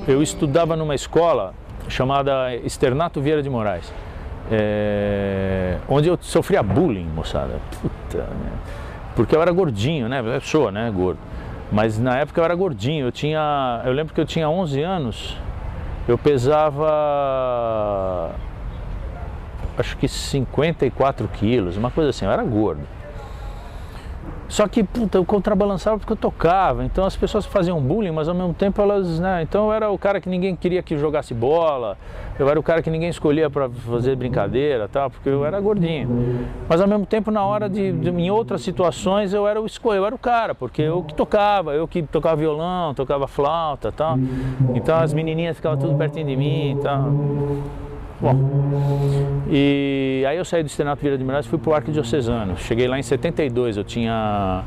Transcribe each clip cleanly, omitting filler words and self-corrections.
eu estudava numa escola chamada Externato Vieira de Moraes, onde eu sofria bullying, moçada. Puta, né? Porque eu era gordinho, né? Eu sou, né, gordo. Mas na época eu era gordinho. Eu lembro que eu tinha 11 anos, eu pesava, acho que 54 quilos, uma coisa assim, eu era gordo. Só que, puta, eu contrabalançava porque eu tocava, então as pessoas faziam bullying, mas ao mesmo tempo elas, né, então eu era o cara que ninguém queria que jogasse bola, eu era o cara que ninguém escolhia para fazer brincadeira, tal, porque eu era gordinho. Mas ao mesmo tempo, na hora em outras situações, eu era o cara, porque eu que tocava violão, tocava flauta, tal. Então as menininhas ficavam tudo pertinho de mim e tal. Bom, e aí eu saí do Externato Vieira de Moraes e fui para o Arquidiocesano. Cheguei lá em 72, eu tinha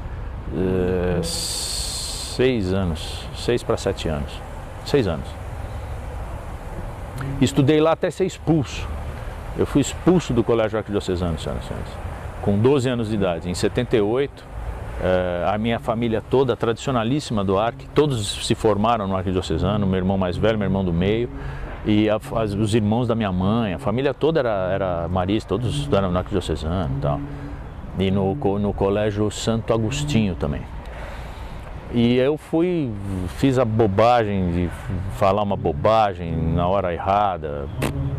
6 anos, 6 para 7 anos, 6 anos. Estudei lá até ser expulso. Eu fui expulso do Colégio Arquidiocesano, senhoras e senhores, com 12 anos de idade. Em 78, a minha família toda, tradicionalíssima do Arq, todos se formaram no Arquidiocesano, meu irmão mais velho, meu irmão do meio, e os irmãos da minha mãe, a família toda era marista, todos estudaram no Arquidiocesano e tal. E no Colégio Santo Agostinho também. E eu fiz a bobagem de falar uma bobagem na hora errada,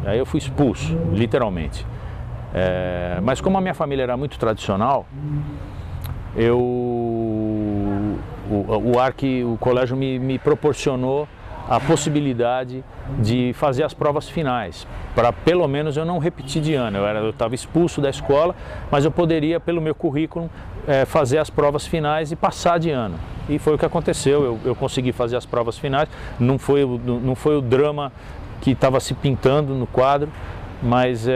aí eu fui expulso, literalmente. Mas como a minha família era muito tradicional, o colégio me proporcionou a possibilidade de fazer as provas finais, para pelo menos eu não repetir de ano. Eu estava expulso da escola, mas eu poderia, pelo meu currículo, fazer as provas finais e passar de ano. E foi o que aconteceu, eu consegui fazer as provas finais, não foi o drama que estava se pintando no quadro, mas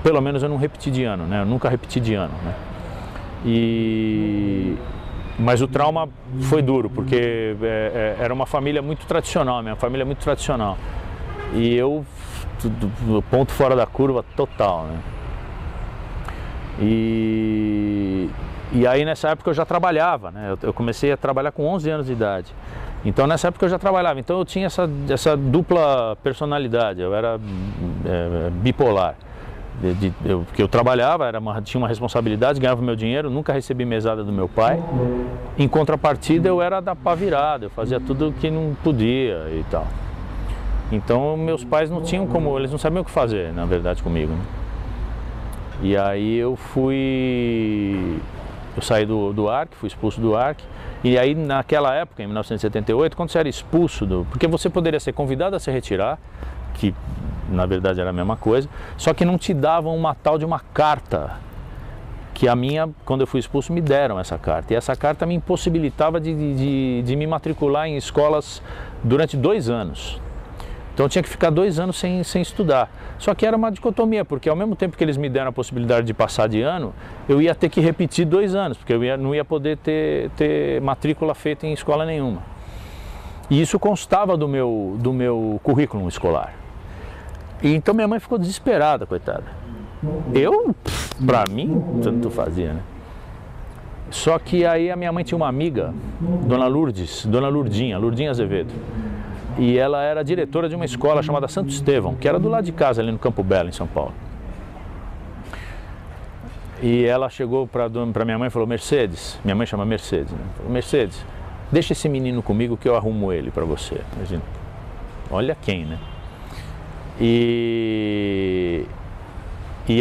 pelo menos eu não repeti de ano, né? Eu nunca repeti de ano, né? Mas o trauma foi duro, porque era uma família muito tradicional, minha família é muito tradicional. E eu, ponto fora da curva total, né? E aí nessa época eu já trabalhava, né? Eu comecei a trabalhar com 11 anos de idade. Então nessa época eu já trabalhava, então eu tinha essa dupla personalidade, eu era bipolar. Porque eu trabalhava, tinha uma responsabilidade, ganhava meu dinheiro, nunca recebi mesada do meu pai. Em contrapartida, eu era da pá virada, eu fazia tudo que não podia e tal. Então, meus pais não tinham como, eles não sabiam o que fazer, na verdade, comigo, né? E aí eu saí do Arq, fui expulso do Arq. E aí, naquela época, em 1978, quando você era expulso porque você poderia ser convidado a se retirar, que na verdade era a mesma coisa, só que não te davam uma tal de uma carta, que quando eu fui expulso, me deram essa carta, e essa carta me impossibilitava de me matricular em escolas durante 2 anos. Então eu tinha que ficar 2 anos sem estudar. Só que era uma dicotomia, porque ao mesmo tempo que eles me deram a possibilidade de passar de ano, eu ia ter que repetir 2 anos, porque eu não ia poder ter matrícula feita em escola nenhuma. E isso constava do meu currículo escolar. E então minha mãe ficou desesperada, coitada. Pra mim, tanto fazia, né? Só que aí a minha mãe tinha uma amiga, Dona Lurdinha Azevedo. E ela era diretora de uma escola chamada Santo Estevão, que era do lado de casa, ali no Campo Belo, em São Paulo. E ela chegou para minha mãe e falou: Mercedes, minha mãe chama Mercedes, né? Falou: Mercedes, deixa esse menino comigo que eu arrumo ele para você. Imagina. Olha quem, né? E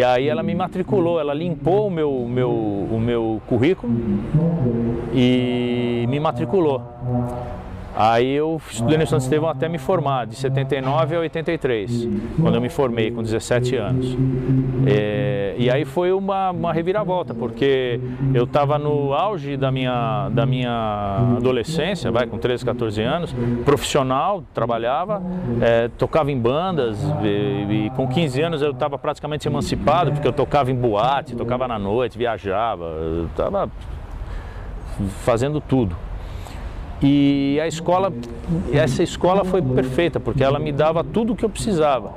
aí ela me matriculou, ela limpou o meu currículo e me matriculou. Aí eu estudei no Santo Estevão até me formar, de 79 a 83, quando eu me formei com 17 anos. E aí foi uma reviravolta, porque eu estava no auge da minha adolescência, com 13, 14 anos, profissional, trabalhava, tocava em bandas, e com 15 anos eu estava praticamente emancipado, porque eu tocava em boate, tocava na noite, viajava, eu estava fazendo tudo. E essa escola foi perfeita, porque ela me dava tudo o que eu precisava.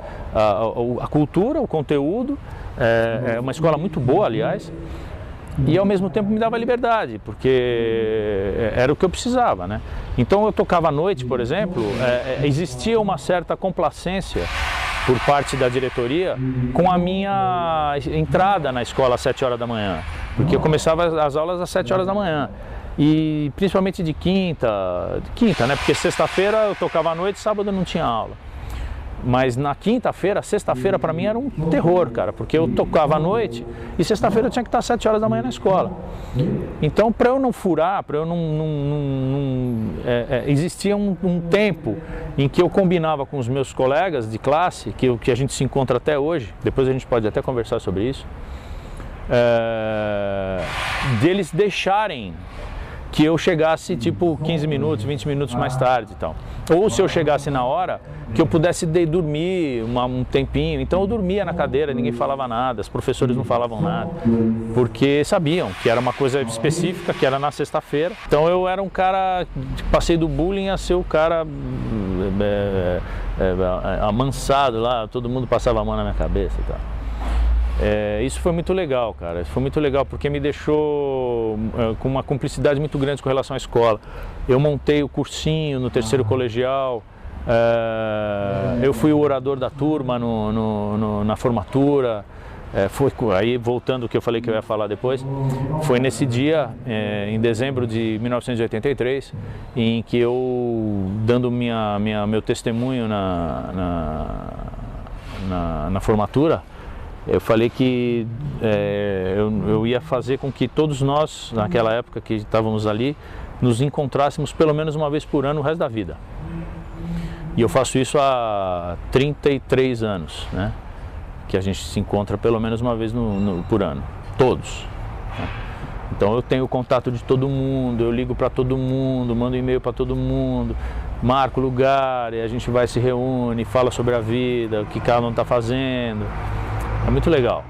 A cultura, o conteúdo, é uma escola muito boa, aliás. e ao mesmo tempo me dava liberdade, porque era o que eu precisava, né? Então eu tocava à noite, por exemplo, existia uma certa complacência por parte da diretoria com a minha entrada na escola às 7 horas da manhã, porque eu começava as aulas às 7 horas da manhã. E principalmente de quinta, né? Porque sexta-feira eu tocava à noite, sábado não tinha aula. Mas na quinta-feira, sexta-feira para mim era um terror, cara, porque eu tocava à noite e sexta-feira eu tinha que estar às 7 horas da manhã na escola. Então, para eu não furar, para eu existia um tempo em que eu combinava com os meus colegas de classe, que a gente se encontra até hoje, depois a gente pode até conversar sobre isso, deles deixarem que eu chegasse tipo 15 minutos, 20 minutos mais tarde e tal. Ou se eu chegasse na hora, que eu pudesse dormir um tempinho. Então eu dormia na cadeira, ninguém falava nada, os professores não falavam nada, porque sabiam que era uma coisa específica, que era na sexta-feira. Então eu era um cara, passei do bullying a ser o cara amansado lá, todo mundo passava a mão na minha cabeça e tal. Isso foi muito legal, cara. Isso foi muito legal porque me deixou com uma cumplicidade muito grande com relação à escola. Eu montei o cursinho no terceiro colegial, eu fui o orador da turma na formatura. Aí, voltando ao que eu falei que eu ia falar depois, foi nesse dia, em dezembro de 1983, em que eu, dando meu testemunho na formatura, eu falei que eu ia fazer com que todos nós, naquela época que estávamos ali, nos encontrássemos pelo menos uma vez por ano o resto da vida. E eu faço isso há 33 anos, né? Que a gente se encontra pelo menos uma vez por ano, todos. Né? Então eu tenho contato de todo mundo, eu ligo para todo mundo, mando e-mail para todo mundo, marco lugar, e a gente vai se reúne, fala sobre a vida, o que cada um está fazendo. É muito legal.